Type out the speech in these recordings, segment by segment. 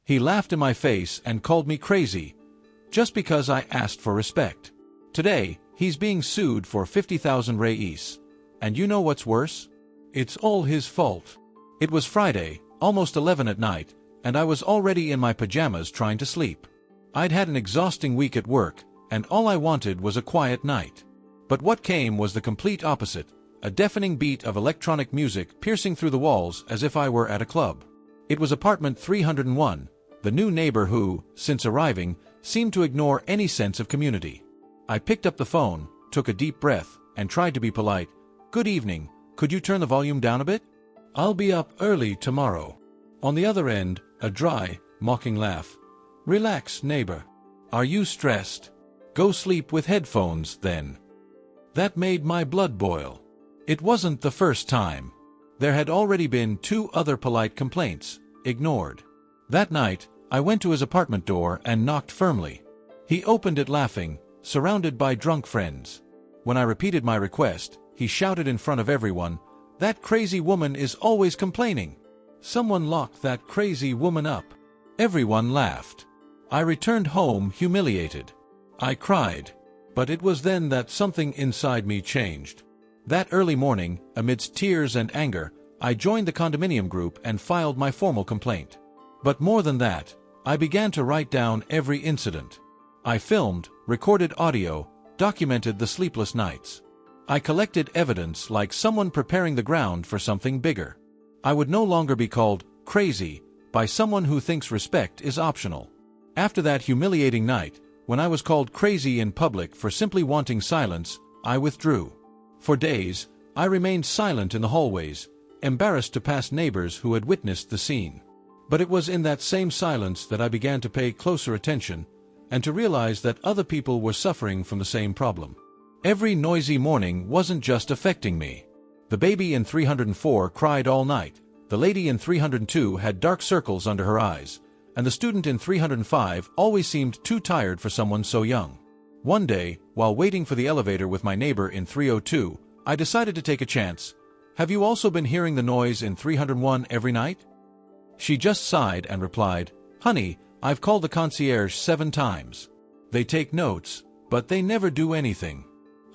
He laughed in my face and called me crazy, just because I asked for respect. Today, he's being sued for 50,000 reis. And you know what's worse? It's all his fault. It was Friday, almost 11 at night, and I was already in my pajamas trying to sleep. I'd had an exhausting week at work, and all I wanted was a quiet night. But what came was the complete opposite, a deafening beat of electronic music piercing through the walls as if I were at a club. It was apartment 301, the new neighbor who, since arriving, seemed to ignore any sense of community. I picked up the phone, took a deep breath, and tried to be polite. "Good evening, could you turn the volume down a bit? I'll be up early tomorrow." On the other end, a dry, mocking laugh. "Relax, neighbor. Are you stressed? Go sleep with headphones, then." That made my blood boil. It wasn't the first time. There had already been 2 other polite complaints, ignored. That night, I went to his apartment door and knocked firmly. He opened it laughing, surrounded by drunk friends. When I repeated my request, he shouted in front of everyone, "That crazy woman is always complaining. Someone locked that crazy woman up." Everyone laughed. I returned home humiliated. I cried. But it was then that something inside me changed. That early morning, amidst tears and anger, I joined the condominium group and filed my formal complaint. But more than that, I began to write down every incident. I filmed, recorded audio, documented the sleepless nights. I collected evidence like someone preparing the ground for something bigger. I would no longer be called crazy by someone who thinks respect is optional. After that humiliating night, when I was called crazy in public for simply wanting silence, I withdrew. For days, I remained silent in the hallways, embarrassed to pass neighbors who had witnessed the scene. But it was in that same silence that I began to pay closer attention, and to realize that other people were suffering from the same problem. Every noisy morning wasn't just affecting me. The baby in 304 cried all night, the lady in 302 had dark circles under her eyes, and the student in 305 always seemed too tired for someone so young. One day, while waiting for the elevator with my neighbor in 302, I decided to take a chance. "Have you also been hearing the noise in 301 every night?" She just sighed and replied, "Honey, I've called the concierge 7 times. They take notes, but they never do anything.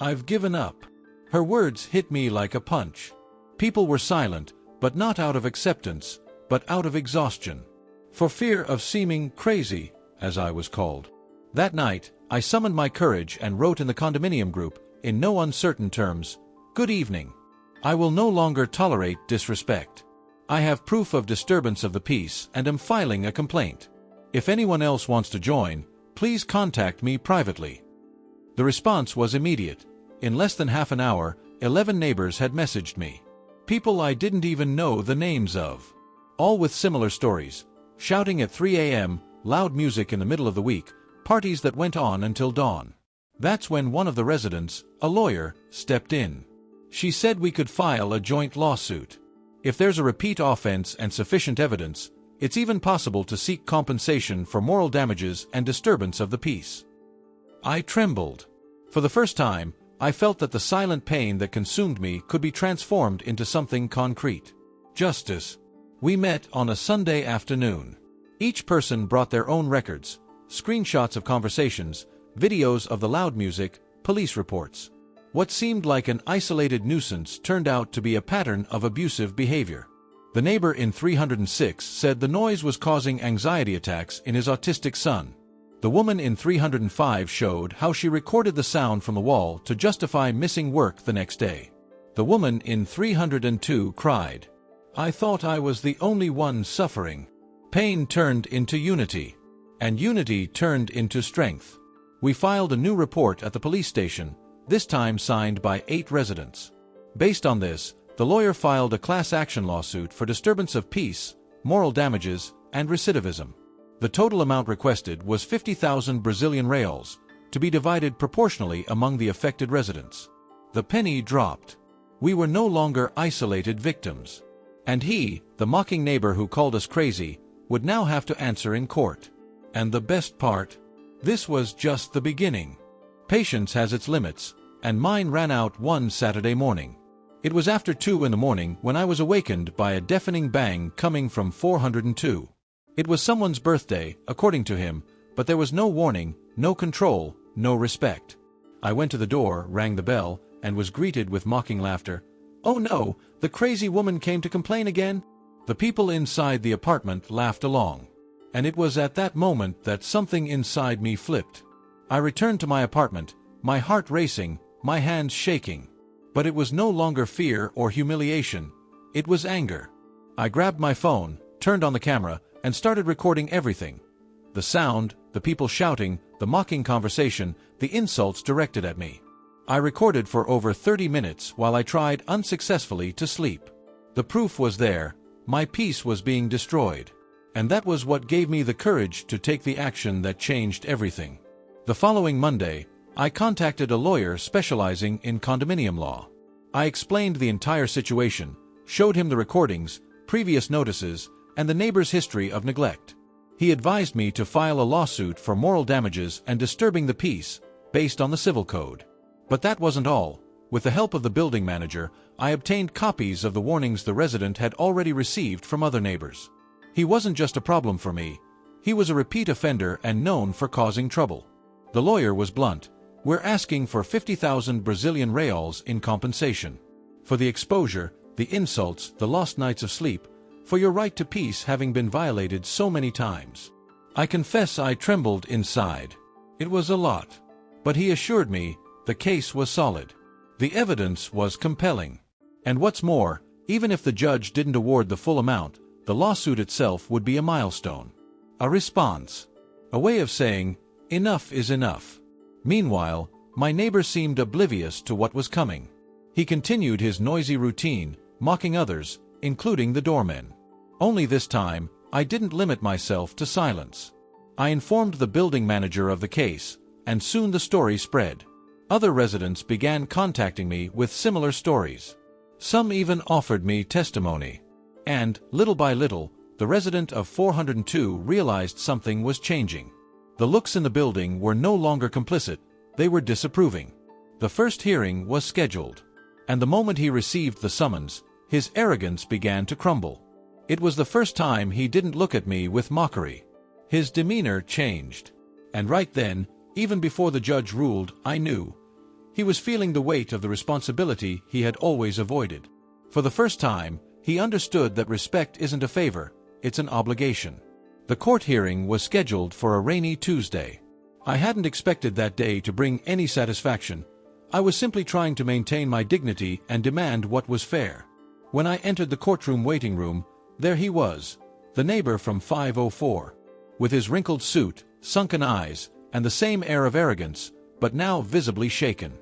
I've given up." Her words hit me like a punch. People were silent, but not out of acceptance, but out of exhaustion. For fear of seeming crazy, as I was called. That night, I summoned my courage and wrote in the condominium group, in no uncertain terms, "Good evening. I will no longer tolerate disrespect. I have proof of disturbance of the peace and am filing a complaint. If anyone else wants to join, please contact me privately." The response was immediate. In less than half an hour, 11 neighbors had messaged me. People I didn't even know the names of. All with similar stories. Shouting at 3 a.m., loud music in the middle of the week, parties that went on until dawn. That's when one of the residents, a lawyer, stepped in. She said we could file a joint lawsuit. If there's a repeat offense and sufficient evidence, it's even possible to seek compensation for moral damages and disturbance of the peace. I trembled. For the first time, I felt that the silent pain that consumed me could be transformed into something concrete. Justice. We met on a Sunday afternoon. Each person brought their own records, screenshots of conversations, videos of the loud music, police reports. What seemed like an isolated nuisance turned out to be a pattern of abusive behavior. The neighbor in 306 said the noise was causing anxiety attacks in his autistic son. The woman in 305 showed how she recorded the sound from the wall to justify missing work the next day. The woman in 302 cried, "I thought I was the only one suffering." Pain turned into unity, and unity turned into strength. We filed a new report at the police station, this time signed by 8 residents. Based on this, the lawyer filed a class action lawsuit for disturbance of peace, moral damages, and recidivism. The total amount requested was 50,000 Brazilian reals, to be divided proportionally among the affected residents. The penny dropped. We were no longer isolated victims. And he, the mocking neighbor who called us crazy, would now have to answer in court. And the best part? This was just the beginning. Patience has its limits, and mine ran out one Saturday morning. It was after 2 in the morning when I was awakened by a deafening bang coming from 402. It was someone's birthday, according to him, but there was no warning, no control, no respect. I went to the door, rang the bell, and was greeted with mocking laughter. "Oh no, the crazy woman came to complain again?" The people inside the apartment laughed along. And it was at that moment that something inside me flipped. I returned to my apartment, my heart racing, my hands shaking. But it was no longer fear or humiliation. It was anger. I grabbed my phone, turned on the camera, and started recording everything. The sound, the people shouting, the mocking conversation, the insults directed at me. I recorded for over 30 minutes while I tried unsuccessfully to sleep. The proof was there. My peace was being destroyed. And that was what gave me the courage to take the action that changed everything. The following Monday, I contacted a lawyer specializing in condominium law. I explained the entire situation, showed him the recordings, previous notices, and the neighbor's history of neglect. He advised me to file a lawsuit for moral damages and disturbing the peace, based on the civil code. But that wasn't all. With the help of the building manager, I obtained copies of the warnings the resident had already received from other neighbors. He wasn't just a problem for me. He was a repeat offender and known for causing trouble. The lawyer was blunt. "We're asking for 50,000 Brazilian reals in compensation. For the exposure, the insults, the lost nights of sleep, for your right to peace having been violated so many times." I confess I trembled inside. It was a lot. But he assured me the case was solid. The evidence was compelling. And what's more, even if the judge didn't award the full amount, the lawsuit itself would be a milestone. A response. A way of saying, enough is enough. Meanwhile, my neighbor seemed oblivious to what was coming. He continued his noisy routine, mocking others, including the doormen. Only this time, I didn't limit myself to silence. I informed the building manager of the case, and soon the story spread. Other residents began contacting me with similar stories. Some even offered me testimony. And, little by little, the resident of 402 realized something was changing. The looks in the building were no longer complicit, they were disapproving. The first hearing was scheduled. And the moment he received the summons, his arrogance began to crumble. It was the first time he didn't look at me with mockery. His demeanor changed. And right then, even before the judge ruled, I knew. He was feeling the weight of the responsibility he had always avoided. For the first time, he understood that respect isn't a favor, it's an obligation. The court hearing was scheduled for a rainy Tuesday. I hadn't expected that day to bring any satisfaction. I was simply trying to maintain my dignity and demand what was fair. When I entered the courtroom waiting room, there he was, the neighbor from 504. With his wrinkled suit, sunken eyes, and the same air of arrogance, but now visibly shaken.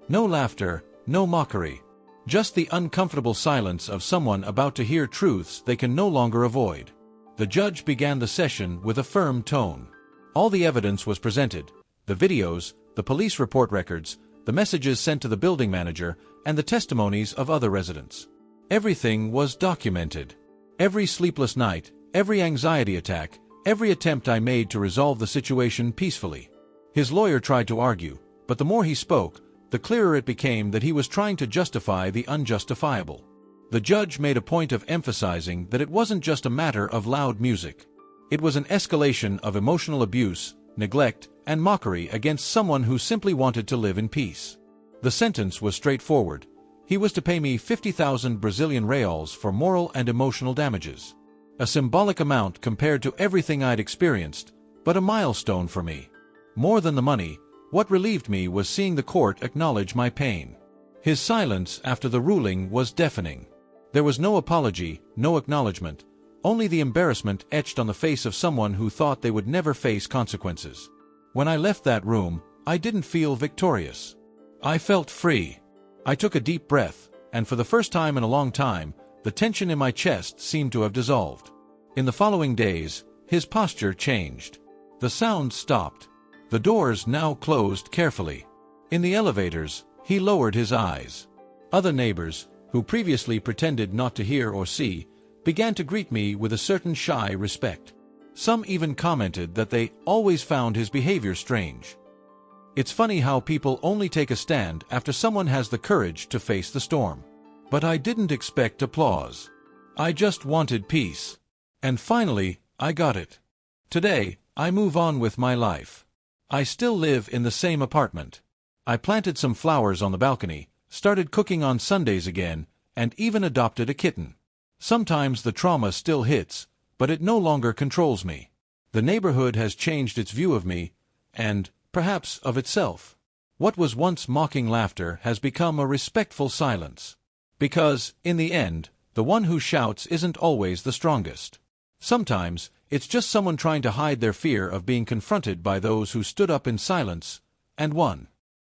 No laughter, no mockery. Just the uncomfortable silence of someone about to hear truths they can no longer avoid. The judge began the session with a firm tone. All the evidence was presented, the videos, the police report records, the messages sent to the building manager, and the testimonies of other residents. Everything was documented. Every sleepless night, every anxiety attack, every attempt I made to resolve the situation peacefully. His lawyer tried to argue, but the more he spoke, the clearer it became that he was trying to justify the unjustifiable. The judge made a point of emphasizing that it wasn't just a matter of loud music. It was an escalation of emotional abuse, neglect, and mockery against someone who simply wanted to live in peace. The sentence was straightforward. He was to pay me 50,000 Brazilian reals for moral and emotional damages. A symbolic amount compared to everything I'd experienced, but a milestone for me. More than the money, what relieved me was seeing the court acknowledge my pain. His silence after the ruling was deafening. There was no apology, no acknowledgement, only the embarrassment etched on the face of someone who thought they would never face consequences. When I left that room, I didn't feel victorious. I felt free. I took a deep breath, and for the first time in a long time, the tension in my chest seemed to have dissolved. In the following days, his posture changed. The sound stopped. The doors now closed carefully. In the elevators, he lowered his eyes. Other neighbors, who previously pretended not to hear or see, began to greet me with a certain shy respect. Some even commented that they always found his behavior strange. It's funny how people only take a stand after someone has the courage to face the storm. But I didn't expect applause. I just wanted peace. And finally, I got it. Today, I move on with my life. I still live in the same apartment. I planted some flowers on the balcony, started cooking on Sundays again, and even adopted a kitten. Sometimes the trauma still hits, but it no longer controls me. The neighborhood has changed its view of me, and, perhaps, of itself. What was once mocking laughter has become a respectful silence. Because, in the end, the one who shouts isn't always the strongest. Sometimes, it's just someone trying to hide their fear of being confronted by those who stood up in silence and won.